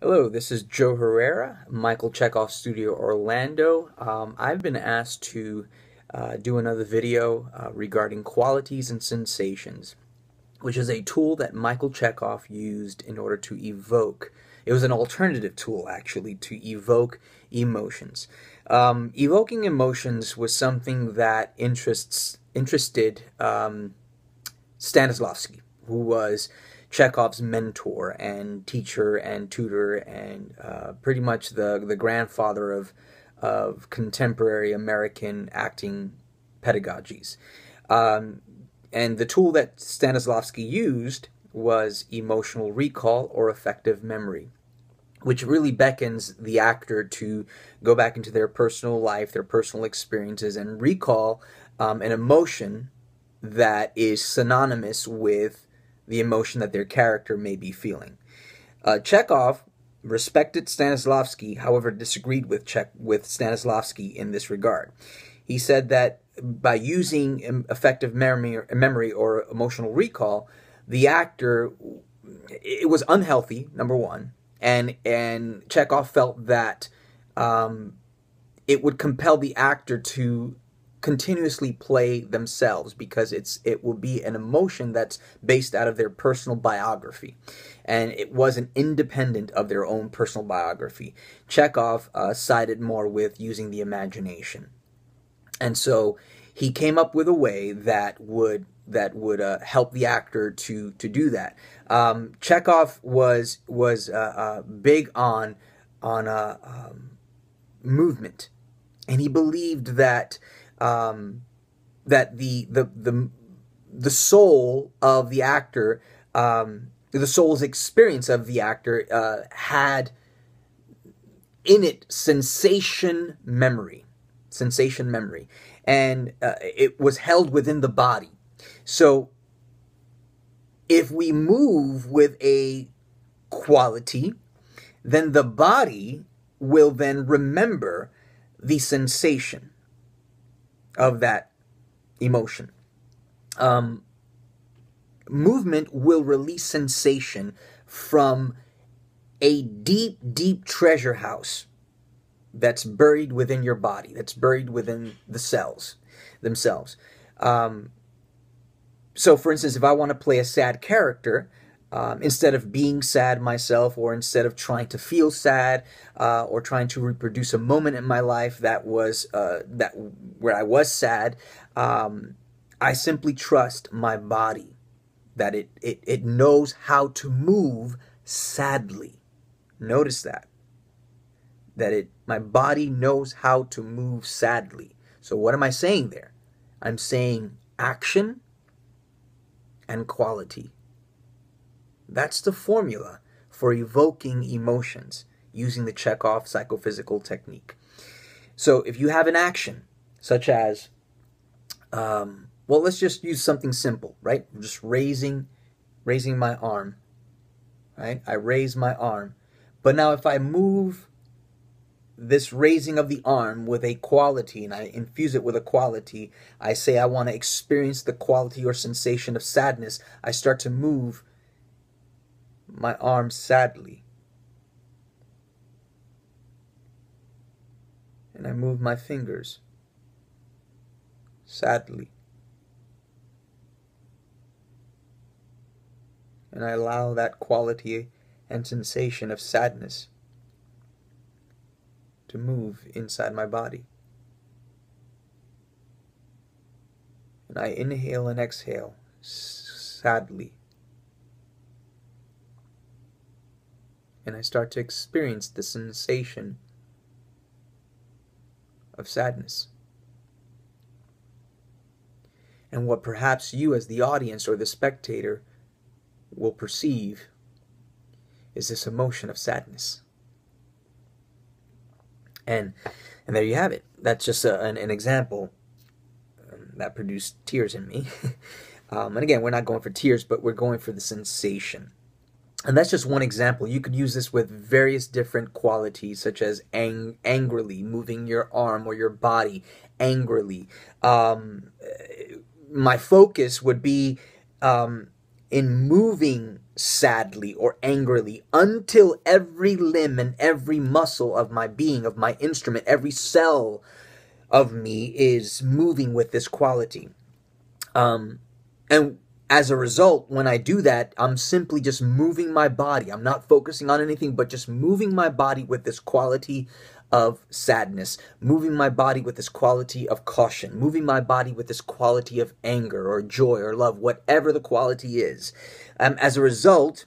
Hello, this is Joe Herrera, Michael Chekhov Studio Orlando. I've been asked to do another video regarding qualities and sensations, which is a tool that Michael Chekhov used in order to evoke. It was an alternative tool, actually, to evoke emotions. Evoking emotions was something that interested Stanislavski, who was Chekhov's mentor and teacher and tutor and pretty much the grandfather of contemporary American acting pedagogies. And the tool that Stanislavski used was emotional recall or effective memory, which really beckons the actor to go back into their personal life, their personal experiences, and recall an emotion that is synonymous with the emotion that their character may be feeling. Chekhov respected Stanislavski, however, disagreed with Stanislavski in this regard. He said that by using effective memory or emotional recall, the actor, it was unhealthy, number one, and Chekhov felt that it would compel the actor to continuously play themselves because it will be an emotion that's based out of their personal biography, and it wasn't independent of their own personal biography. Chekhov sided more with using the imagination, and so he came up with a way that would help the actor to do that. Chekhov was big on movement, and he believed that that the soul of the actor, the soul's experience of the actor, had in it sensation memory, and it was held within the body. So if we move with a quality, then the body will then remember the sensation of that emotion. Movement will release sensation from a deep treasure house that's buried within your body, that's buried within the cells themselves. So, for instance, if I want to play a sad character, instead of being sad myself, or instead of trying to feel sad, or trying to reproduce a moment in my life that was where I was sad, I simply trust my body that it knows how to move sadly. Notice that my body knows how to move sadly. So what am I saying there? I'm saying action and quality. That's the formula for evoking emotions using the Chekhov psychophysical technique. So if you have an action, such as, well, let's just use something simple, right? I'm just raising my arm, right? I raise my arm. But now if I move this raising of the arm with a quality, and I infuse it with a quality, I say I want to experience the quality or sensation of sadness, I start to move my arm sadly. And I move my fingers sadly. And I allow that quality and sensation of sadness to move inside my body. And I inhale and exhale sadly. And I start to experience the sensation of sadness. And what perhaps you as the audience or the spectator will perceive is this emotion of sadness. And there you have it. That's just an example that produced tears in me. And again, we're not going for tears, but we're going for the sensation. And that's just one example. You could use this with various different qualities, such as angrily, moving your arm or your body angrily. My focus would be in moving sadly or angrily, until every limb and every muscle of my being, of my instrument, every cell of me is moving with this quality. And as a result, when I do that, I'm simply just moving my body. I'm not focusing on anything, but just moving my body with this quality of sadness, moving my body with this quality of caution, moving my body with this quality of anger or joy or love, whatever the quality is. As a result,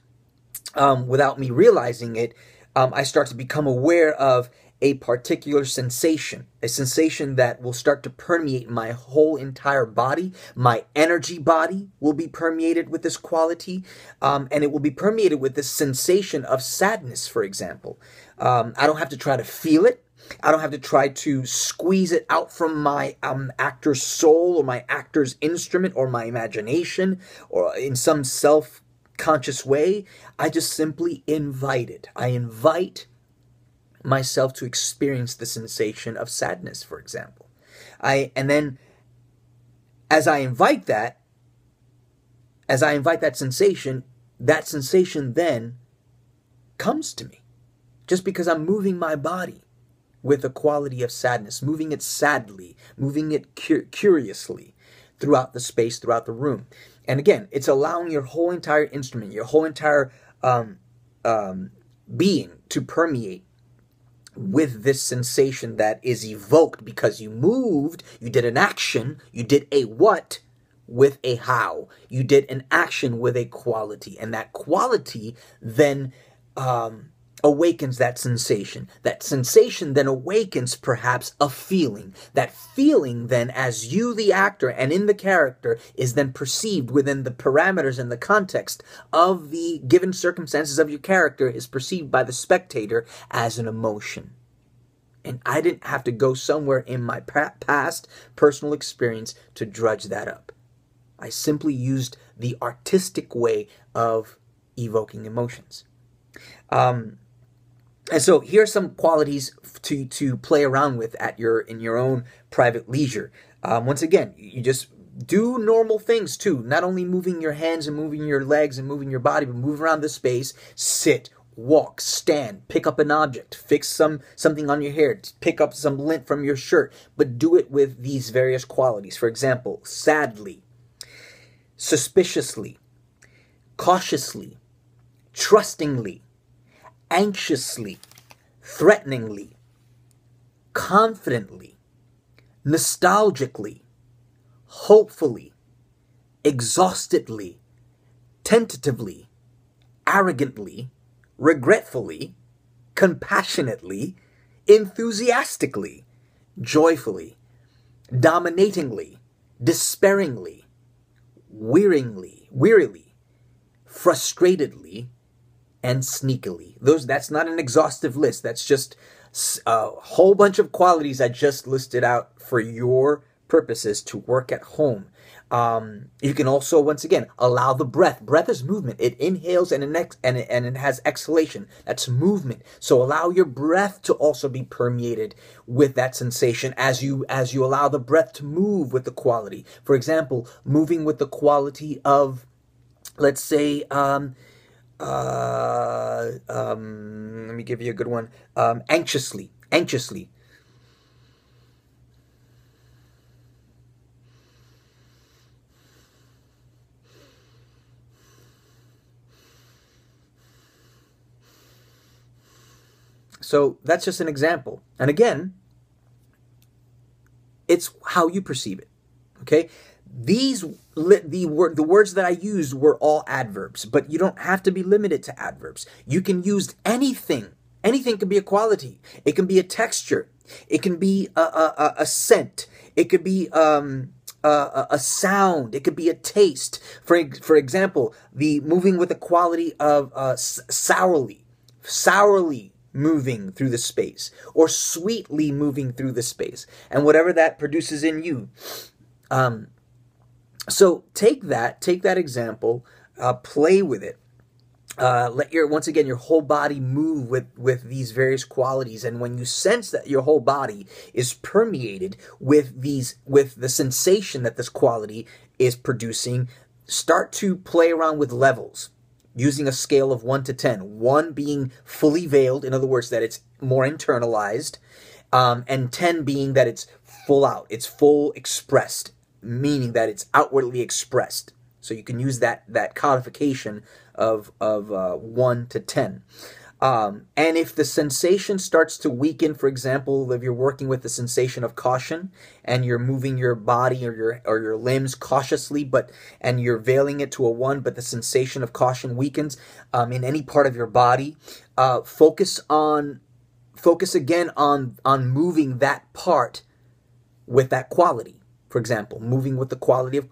without me realizing it, I start to become aware of a particular sensation, a sensation that will start to permeate my whole entire body. My energy body will be permeated with this quality, and it will be permeated with this sensation of sadness, for example. I don't have to try to feel it. I don't have to try to squeeze it out from my actor's soul or my actor's instrument or my imagination or in some self-conscious way. I just simply invite it. I invite myself to experience the sensation of sadness, for example. And then as I invite that sensation then comes to me. Just because I'm moving my body with a quality of sadness, moving it sadly, moving it curiously throughout the space, throughout the room. And again, it's allowing your whole entire instrument, your whole entire being to permeate with this sensation that is evoked because you moved, you did an action, you did a what with a how. You did an action with a quality, and that quality then awakens that sensation. That sensation then awakens perhaps a feeling. That feeling then, as you, the actor, and in the character, is then perceived within the parameters and the context of the given circumstances of your character, is perceived by the spectator as an emotion. And I didn't have to go somewhere in my past personal experience to drudge that up. I simply used the artistic way of evoking emotions. And so here are some qualities to play around with in your own private leisure. Once again, you just do normal things too. Not only moving your hands and moving your legs and moving your body, but move around the space. Sit, walk, stand, pick up an object, fix something on your hair, pick up some lint from your shirt, but do it with these various qualities. For example, sadly, suspiciously, cautiously, trustingly, anxiously, threateningly, confidently, nostalgically, hopefully, exhaustedly, tentatively, arrogantly, regretfully, compassionately, enthusiastically, joyfully, dominatingly, despairingly, wearily, frustratedly, and sneakily. That's not an exhaustive list. That's just a whole bunch of qualities I just listed out for your purposes to work at home. You can also, once again, allow the breath. Breath is movement. It inhales and it has exhalation. That's movement. So allow your breath to also be permeated with that sensation as you allow the breath to move with the quality. For example, moving with the quality of, let's say, let me give you a good one. Anxiously. So that's just an example. And again, it's how you perceive it. Okay? The words that I used were all adverbs, but you don't have to be limited to adverbs. You can use anything. Anything can be a quality. It can be a texture. It can be a scent. It could be a sound. It could be a taste. For example, the moving with the quality of sourly moving through the space, or sweetly moving through the space, and whatever that produces in you. So take that example, play with it. Let your whole body move with these various qualities, and when you sense that your whole body is permeated with the sensation that this quality is producing, start to play around with levels. using a scale of 1 to 10. 1 being fully veiled, in other words, that it's more internalized, and 10 being that it's full out, it's full expressed, meaning that it's outwardly expressed. So you can use that codification of 1 to 10. And if the sensation starts to weaken, for example, if you're working with the sensation of caution and you're moving your body or your limbs cautiously, and you're veiling it to a 1, but the sensation of caution weakens in any part of your body, focus again on moving that part with that quality. For example, moving with the quality of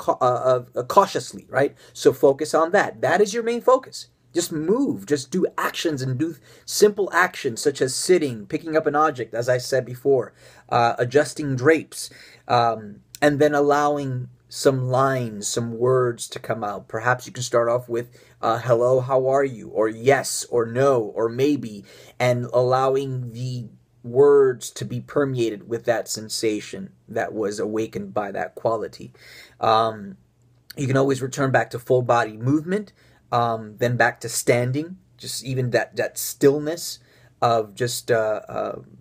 cautiously, right? So focus on that. That is your main focus. Just move, just do actions and do simple actions such as sitting, picking up an object, as I said before, adjusting drapes, and then allowing some lines, some words to come out. Perhaps you can start off with hello, how are you? Or yes, or no, or maybe, and allowing the words to be permeated with that sensation that was awakened by that quality. You can always return back to full body movement. Then back to standing, just even that stillness of just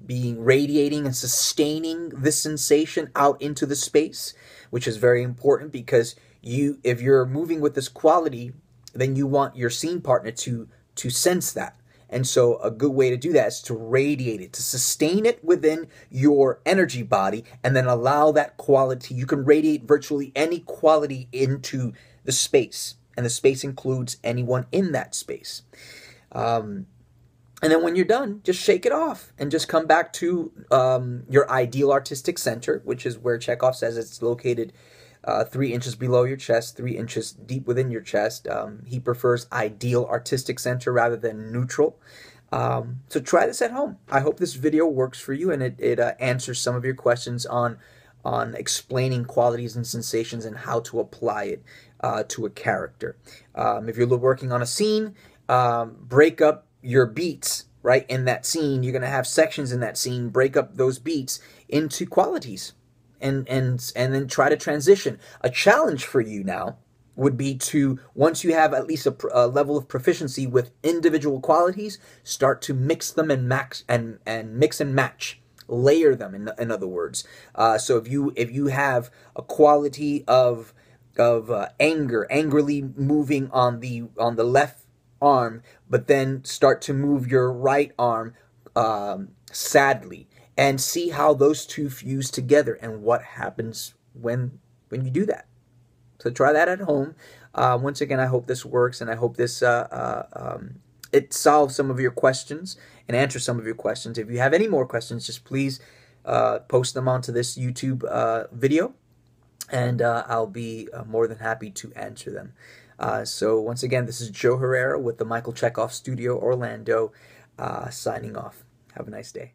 being radiating and sustaining this sensation out into the space, which is very important because if you're moving with this quality, then you want your scene partner to sense that. And so a good way to do that is to radiate it, to sustain it within your energy body, and then allow that quality. You can radiate virtually any quality into the space. And the space includes anyone in that space. And then when you're done, just shake it off and just come back to your ideal artistic center, which is where Chekhov says it's located 3 inches below your chest, 3 inches deep within your chest. He prefers ideal artistic center rather than neutral. So try this at home. I hope this video works for you and it answers some of your questions on explaining qualities and sensations and how to apply it to a character. If you're working on a scene, break up your beats, right? In that scene, you're going to have sections in that scene. Break up those beats into qualities and then try to transition. A challenge for you now would be to, once you have at least a level of proficiency with individual qualities, start to mix them and mix and match. Layer them, in other words. So if you have a quality of anger, angrily moving on the left arm, but then start to move your right arm sadly, and see how those two fuse together and what happens when you do that. So try that at home. Once again, I hope this works, and I hope this it solves some of your questions and answers some of your questions. If you have any more questions, just please post them onto this YouTube video, and I'll be more than happy to answer them. So once again, this is Joe Herrera with the Michael Chekhov Studio Orlando, signing off. Have a nice day.